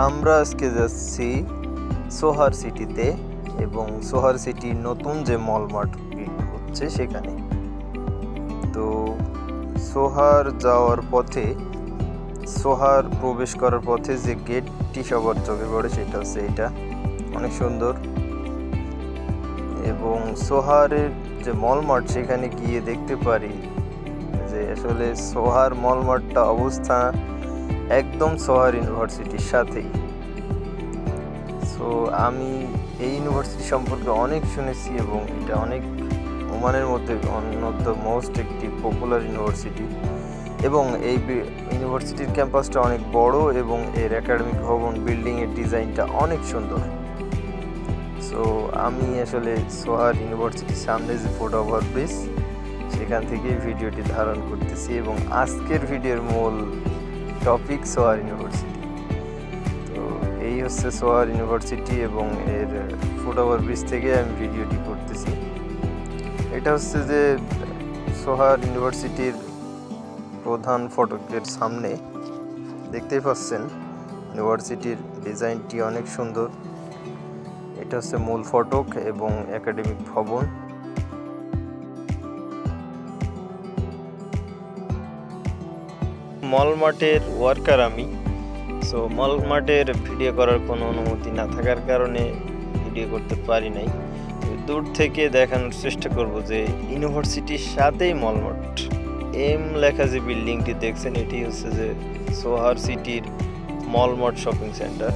আমরা আজকে যাচ্ছি সোহার সিটিতে এবং সোহার সিটির নতুন যে মল মার্ট হচ্ছে সেখানে। তো সোহার যাওয়ার পথে, সোহার প্রবেশ করার পথে যে গেটটি সবার চোখে পড়ে সেটা হচ্ছে এটা, অনেক সুন্দর। এবং সোহারের যে মল মার্ট সেখানে গিয়ে দেখতে পারি যে আসলে সোহার মল মার্টটা অবস্থা একদম সোহার ইউনিভার্সিটির সাথেই। সো আমি এই ইউনিভার্সিটি সম্পর্কে অনেক শুনেছি এবং এটা অনেক ওমানের মধ্যে ওয়ান অফ দ্য মোস্ট একটি পপুলার ইউনিভার্সিটি এবং এই ইউনিভার্সিটির ক্যাম্পাসটা অনেক বড় এবং এর একাডেমিক ভবন বিল্ডিংয়ের ডিজাইনটা অনেক সুন্দর। সো আমি আসলে সোহার ইউনিভার্সিটির সামনে যে ফুট ওভার ব্রিজ সেখান থেকেই ভিডিওটি ধারণ করতেছি এবং আজকের ভিডিওর মূল টপিক সোহার ইউনিভার্সিটি। তো এই হচ্ছে সোহার ইউনিভার্সিটি এবং এর ফুট ওভার ব্রিজ থেকে আমি ভিডিওটি করতেছি। এটা হচ্ছে যে সোহার ইউনিভার্সিটির প্রধান ফটকের সামনে, দেখতেই পাচ্ছেন ইউনিভার্সিটির ডিজাইনটি অনেক সুন্দর। এটা হচ্ছে মূল ফটক এবং একাডেমিক ভবন। মল মার্টের ওয়ার্কার আমি, সো মল মার্টের ভিডিও করার কোনো অনুমতি না থাকার কারণে ভিডিও করতে পারি নাই। দূর থেকে দেখানোর চেষ্টা করব যে ইউনিভার্সিটির সাথেই মল মার্ট। এম লেখা যে বিল্ডিংটি দেখছেন এটি হচ্ছে যে সোহার সিটির মল মার্ট শপিং সেন্টার।